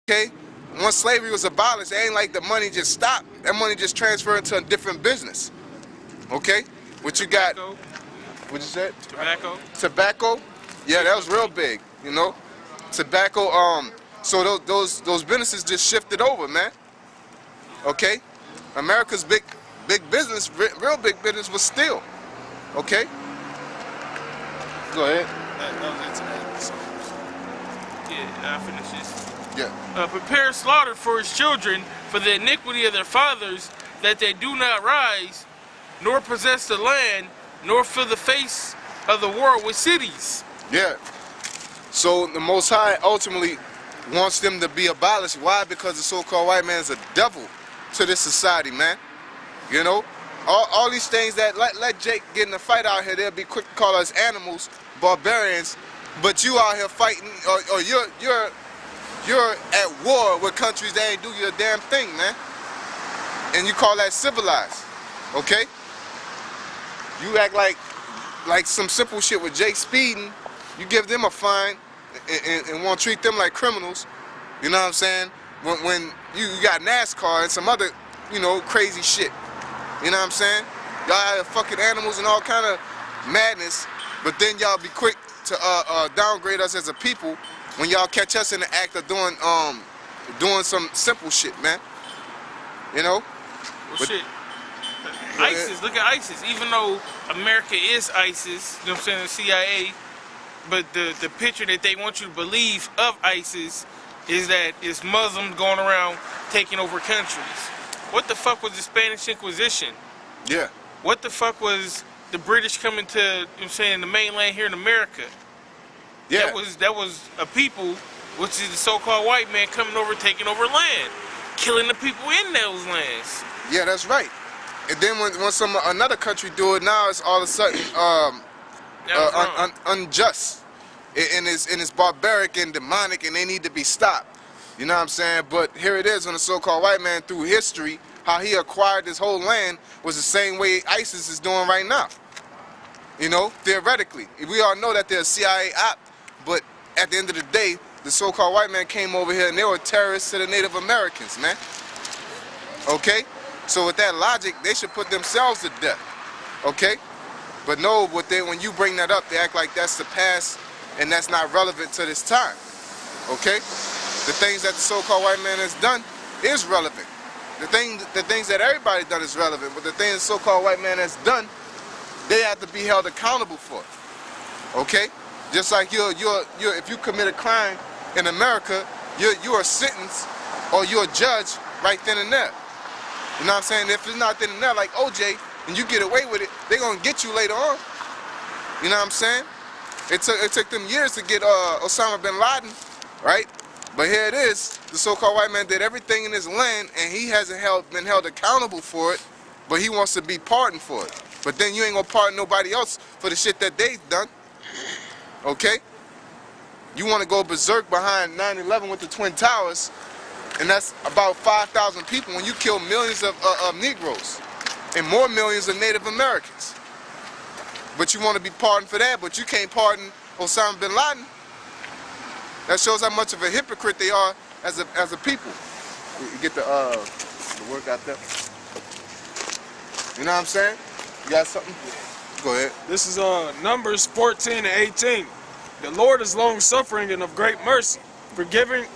Okay? Once slavery was abolished, it ain't like the money just stopped. That money just transferred into a different business. Okay? What you got? Tobacco. What you said? Tobacco. Tobacco? Yeah, that was real big, you know? Tobacco, so those businesses just shifted over, man. Okay? America's big business, real big business was steel. Okay? Go ahead. That was it. So, yeah, I finished this. Yeah. Prepare slaughter for his children for the iniquity of their fathers, that they do not rise, nor possess the land, nor fill the face of the world with cities. Yeah. So the Most High ultimately wants them to be abolished. Why? Because the so-called white man is a devil to this society, man. You know? All these things that let Jake get in a fight out here, they'll be quick to call us animals, barbarians, but you out here fighting, or you're at war with countries that ain't do your damn thing, man. And you call that civilized, okay? You act like some simple shit with Jake speeding, you give them a fine and want to treat them like criminals, you know what I'm saying? When you got NASCAR and some other, you know, crazy shit, you know what I'm saying? Y'all have fucking animals and all kind of madness, but then y'all be quick to downgrade us as a people when y'all catch us in the act of doing some simple shit, man. You know? Well, shit. ISIS, look at ISIS. Even though America is ISIS, you know what I'm saying, the CIA, but the picture that they want you to believe of ISIS is that it's Muslims going around taking over countries. What the fuck was the Spanish Inquisition? Yeah. What the fuck was the British coming to, you know what I'm saying, the mainland here in America? Yeah. That was a people, which is the so-called white man coming over, taking over land, killing the people in those lands. Yeah, that's right. And then when another country do it, now it's all of a sudden unjust, and it's barbaric and demonic, and they need to be stopped. You know what I'm saying? But here it is on the so-called white man through history, how he acquired this whole land was the same way ISIS is doing right now. You know, theoretically, we all know that they're a CIA op, but at the end of the day, the so-called white man came over here and they were terrorists to the Native Americans, man. Okay? So with that logic, they should put themselves to death. Okay? But no, when you bring that up, they act like that's the past and that's not relevant to this time. Okay? The things that the so-called white man has done is relevant. The things that everybody done is relevant, but the things the so-called white man has done, they have to be held accountable for. Okay? Just like if you commit a crime in America, you are sentenced or you're judged right then and there. You know what I'm saying? If it's not then and there, like OJ, and you get away with it, they're gonna get you later on. You know what I'm saying? It took them years to get Osama bin Laden, right? But here it is, the so-called white man did everything in his land, and he hasn't been held accountable for it, but he wants to be pardoned for it. But then you ain't gonna pardon nobody else for the shit that they've done. Okay? You want to go berserk behind 9/11 with the Twin Towers, and that's about 5,000 people when you kill millions of Negroes and more millions of Native Americans. But you want to be pardoned for that, but you can't pardon Osama bin Laden. That shows how much of a hypocrite they are as a people. You get the work out there. You know what I'm saying? You got something? Go ahead. This is Numbers 14 and 18. The Lord is long suffering and of great mercy, forgiving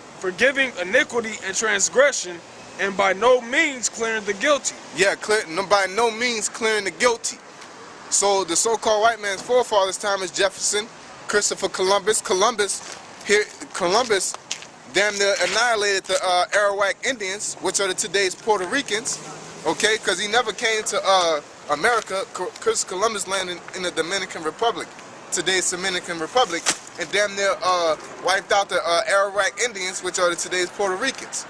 iniquity and transgression, and by no means clearing the guilty. Yeah, by no means clearing the guilty. So the so-called white man's forefathers' time is Jefferson, Christopher Columbus. Columbus damn near annihilated the Arawak Indians, which are today's Puerto Ricans. Okay, because he never came to America. Chris Columbus landed in the Dominican Republic, today's Dominican Republic, and damn near wiped out the Arawak Indians, which are today's Puerto Ricans.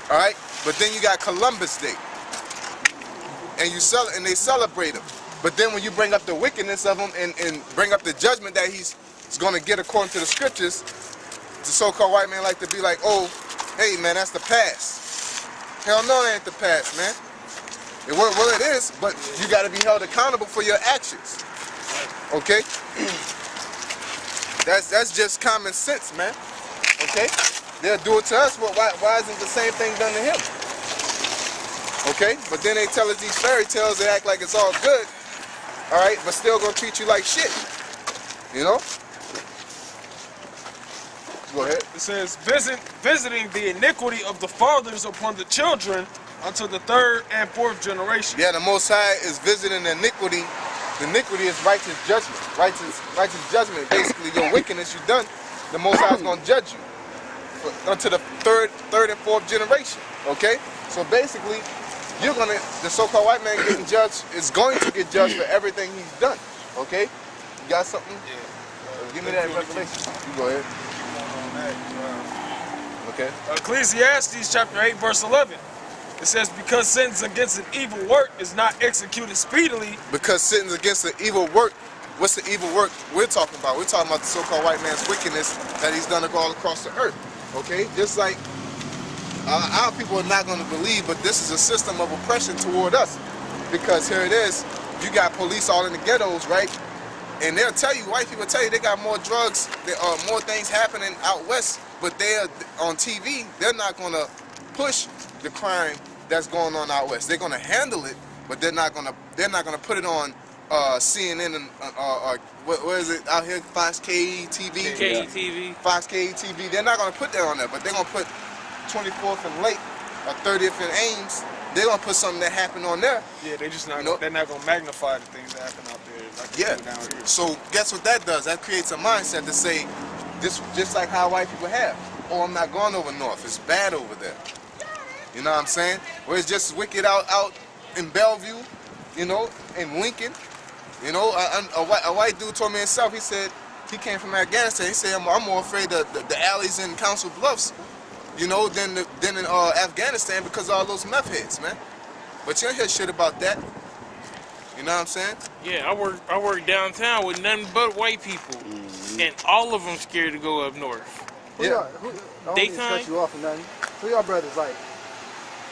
All right, but then you got Columbus Day, and they celebrate him. But then when you bring up the wickedness of him and bring up the judgment that he's going to get according to the scriptures, the so-called white man like to be like, oh, hey man, that's the past. Hell no, that ain't the past, man. Well, it is, but you got to be held accountable for your actions. Okay? That's just common sense, man. Okay? they'll do it to us. Well, why isn't the same thing done to him? Okay, but then they tell us these fairy tales. They act like it's all good. All right, but still gonna treat you like shit. You know? Go ahead. It says, visiting the iniquity of the fathers upon the children unto the third and fourth generation. Yeah, the Most High is visiting the iniquity. The iniquity is righteous judgment. Righteous judgment. Basically, your wickedness you done, the Most High is going to judge you unto the third and fourth generation. Okay? So basically, the so-called white man getting judged is going to get judged for everything he's done. Okay? You got something? Yeah. Give me that revelation. You go ahead. Okay. Ecclesiastes chapter 8 verse 11. It says, because sentence against an evil work is not executed speedily. Because sentence against an evil work, what's the evil work we're talking about? We're talking about the so-called white man's wickedness that he's done all across the earth. Okay? Just like our people are not going to believe, but this is a system of oppression toward us. Because here it is, you got police all in the ghettos, right? And they'll tell you, white people tell you they got more drugs, more things happening out west, but they're on TV, they're not going to push the crime that's going on out west. They're going to handle it, but they're not going to put it on CNN and what is it out here, Fox KTV? KTV. Fox KTV. They're not going to put that on there, but they're going to put 24th and Lake or 30th and Ames. They're going to put something that happened on there. Yeah, they just not. They're not going to magnify the things that happen out there. Like Yeah. down here. So guess what that does? That creates a mindset to say, just like how white people have. Oh, I'm not going over north. It's bad over there. You know what I'm saying? Where it's just wicked out in Bellevue, you know, in Lincoln. You know, a white dude told me himself, he said, he came from Afghanistan. He said, I'm more afraid of the alleys in Council Bluffs, you know, than in Afghanistan because of all those meth heads, man. But you don't hear shit about that. You know what I'm saying? Yeah, I work downtown with nothing but white people, and all of them scared to go up north. Who y'all? I don't mean to cut you off or nothing. Who y'all brothers like?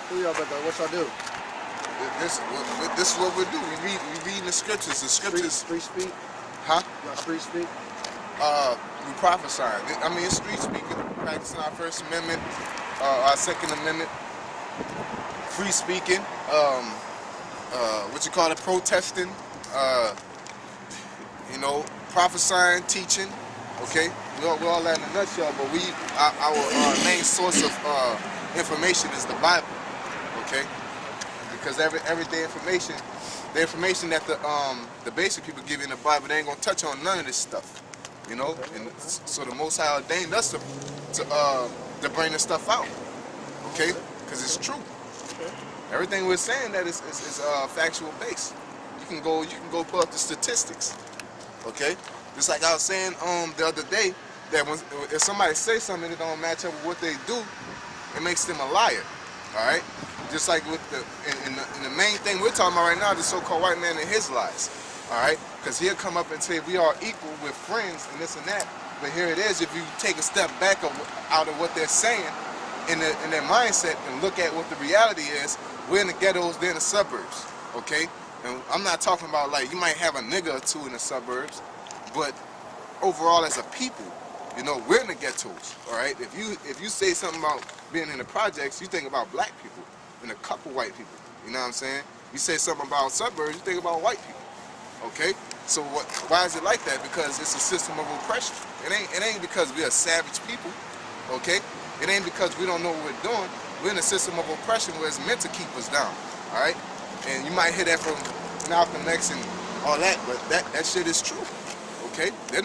Who y'all brothers? What y'all do? This is what we do. We read the scriptures. The scriptures. Street speak? Huh? Y'all street speak? We prophesy. I mean, it's street speaking, practicing our First Amendment, our Second Amendment, free speaking, what you call it, protesting, you know, prophesying, teaching. Okay, we all that in a nutshell. But our main source of information is the Bible. Okay, because everyday information, the information that the basic people give you in the Bible, they ain't gonna touch on none of this stuff. You know, and so the Most High ordained us to bring this stuff out. Okay, because it's true. Everything we're saying that is factual based. You can go pull up the statistics. Okay, just like I was saying the other day, that if somebody says something that don't match up with what they do, it makes them a liar. All right, just like with the main thing we're talking about right now, the so-called white man and his lies. All right, because he'll come up and say we are equal, we're friends, and this and that. But here it is, if you take a step back out of what they're saying in their mindset and look at what the reality is, we're in the ghettos, they're in the suburbs. Okay, and I'm not talking about like you might have a nigga or two in the suburbs, but overall as a people, you know, we're in the ghettos. All right, if you say something about being in the projects, you think about black people and a couple white people. You know what I'm saying? You say something about suburbs, you think about white people. Okay, so why is it like that? Because it's a system of oppression. It ain't because we're a savage people. Okay, it ain't because we don't know what we're doing. We're in a system of oppression where it's meant to keep us down. All right, and you might hear that from Malcolm X and all that, but that shit is true. Okay, they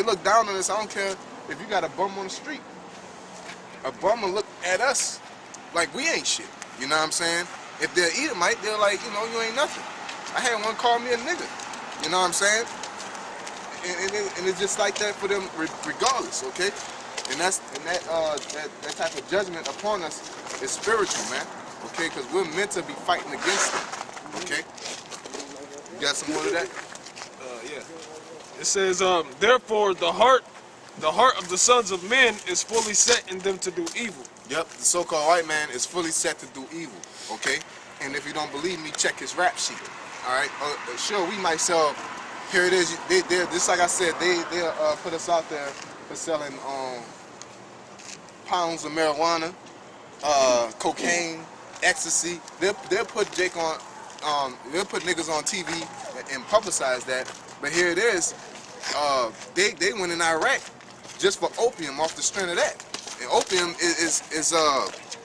look down on us. I don't care if you got a bum on the street. A bum will look at us like we ain't shit. You know what I'm saying? If they're Edomite, they're like, you know, you ain't nothing. I had one call me a nigga. You know what I'm saying? And it's just like that for them regardless, okay? And that type of judgment upon us is spiritual, man. Okay? Because we're meant to be fighting against it. Okay? You got some more of that? Yeah. It says, therefore the heart of the sons of men is fully set in them to do evil. Yep, the so-called white man is fully set to do evil, okay? And if you don't believe me, check his rap sheet, all right? Sure, we might sell, here it is, just like I said, they'll put us out there for selling pounds of marijuana, cocaine, ecstasy. They'll put Jake on, they'll put niggas on TV and publicize that. But here it is, they went in Iraq just for opium off the strength of that. And opium is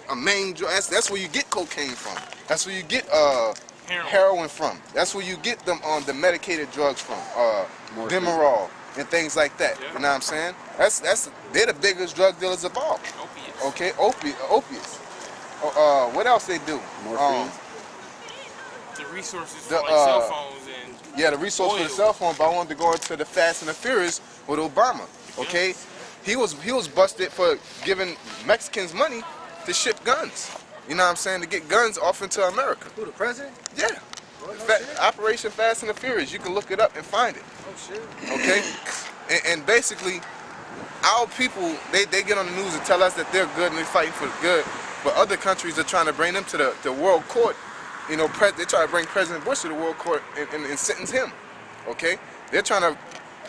a main drug. That's where you get cocaine from. That's where you get heroin from. That's where you get them on the medicated drugs from, Demerol and things like that. Yeah. You know what I'm saying? They're the biggest drug dealers of all. Opiates. Okay, opiates. What else they do? Morphine. The resources for like cell phones and the resource for the cell phone. But I wanted to go into the Fast and the Furious with Obama. Okay, yes. He was busted for giving Mexicans money to ship guns. You know what I'm saying? To get guns off into America. Who, the president? Yeah. Operation Fast and the Furious. You can look it up and find it. Oh shit. Okay, and basically, our people they get on the news and tell us that they're good and they're fighting for the good. But other countries are trying to bring them to the world court. You know, they try to bring President Bush to the world court and sentence him. Okay? They're trying to,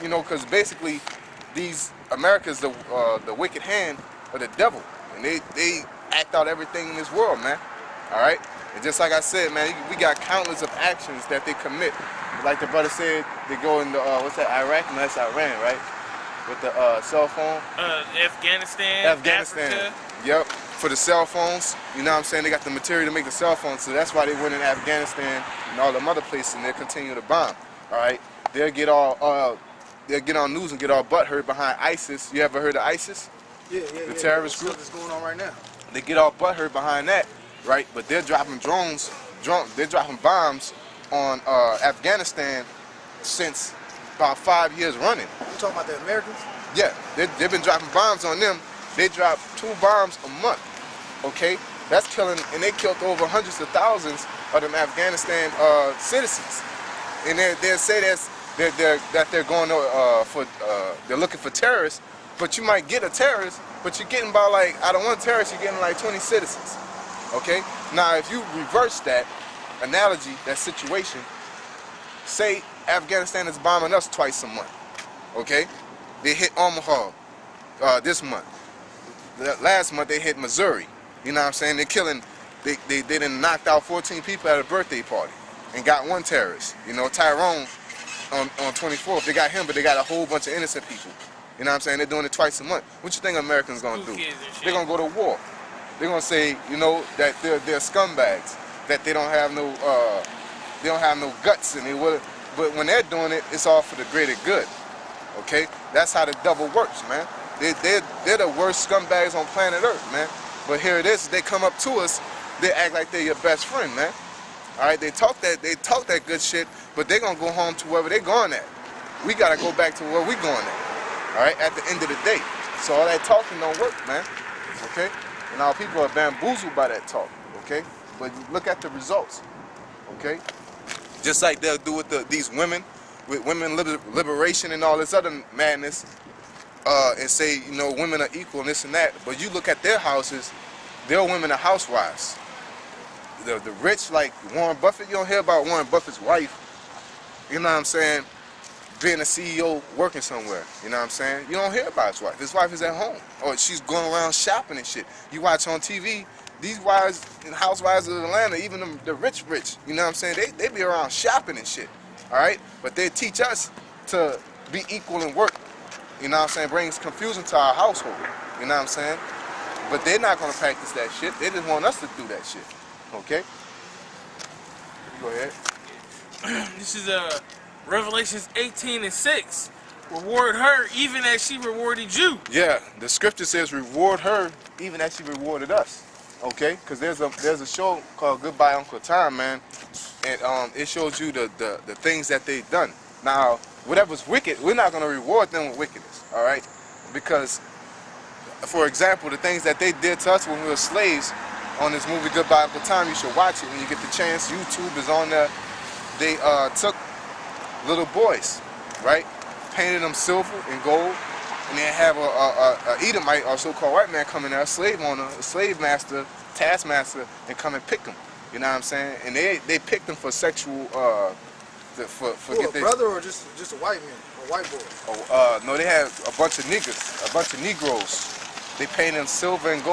you know, because basically America's the wicked hand of the devil. And they act out everything in this world, man. All right? And just like I said, man, we got countless of actions that they commit. Like the brother said, they go in the, what's that, Iraq? No, that's Iran, right? With the cell phone. Afghanistan. Africa. Yep. For the cell phones, you know what I'm saying? They got the material to make the cell phones, so that's why they went in Afghanistan and all them other places, and they'll continue to bomb. All right, they'll get on news and get all butthurt behind ISIS. You ever heard of ISIS? Yeah. The terrorist group that's going on right now. They get all butthurt behind that, right? But they're dropping they're dropping bombs on Afghanistan since about 5 years running. You talking about the Americans? Yeah, they've been dropping bombs on them. They drop 2 bombs a month. Okay, that's killing, and they killed over hundreds of thousands of them Afghanistan citizens. And they say that they're going they're looking for terrorists, but you might get a terrorist, but you're getting about like out of one terrorist, you're getting like 20 citizens. Okay, now if you reverse that analogy, that situation, say Afghanistan is bombing us twice a month. Okay, they hit Omaha this month. Last month they hit Missouri. You know what I'm saying? They're killing, they done knocked out 14 people at a birthday party and got 1 terrorist. You know, Tyrone on 24th, they got him, but they got a whole bunch of innocent people. You know what I'm saying? They're doing it twice a month. What you think Americans gonna do? They're gonna go to war. They're gonna say, you know, that they're scumbags, that they don't have no guts, and but when they're doing it, it's all for the greater good. Okay? That's how the devil works, man. They're the worst scumbags on planet Earth, man. But here it is, they come up to us, they act like they're your best friend, man. All right, they talk that good shit, but they're gonna go home to wherever they're going at. We gotta go back to where we going at. All right, at the end of the day. So all that talking don't work, man. Okay? And our people are bamboozled by that talk. Okay? But look at the results. Okay? Just like they'll do with these women, with women liberation and all this other madness. And say, you know, women are equal and this and that, but you look at their houses, their women are housewives. The rich, like Warren Buffett, you don't hear about Warren Buffett's wife, you know what I'm saying, being a CEO working somewhere, you know what I'm saying? You don't hear about his wife. His wife is at home, or she's going around shopping and shit. You watch on TV, these wives and housewives of Atlanta, even the rich, you know what I'm saying, they be around shopping and shit, all right? But they teach us to be equal and work. You know what I'm saying? Brings confusion to our household. You know what I'm saying? But they're not going to practice that shit. They just want us to do that shit. Okay? Go ahead. This is Revelations 18:6. Reward her even as she rewarded you. Yeah, the scripture says reward her even as she rewarded us. Okay? Because there's a show called Goodbye Uncle Tom, man. And it shows you the things that they've done. Now, whatever's wicked, we're not going to reward them with wickedness, all right? Because, for example, the things that they did to us when we were slaves on this movie Goodbye Uncle Tom, you should watch it when you get the chance. YouTube is on there. They took little boys, right? Painted them silver and gold, and then have a Edomite or so-called white man come in there, a slave owner, a slave master, taskmaster, and come and pick them. You know what I'm saying? And they picked them for sexual... a brother or just a white man, a white boy? No, they had a bunch of niggas, a bunch of Negroes. They paint in silver and gold.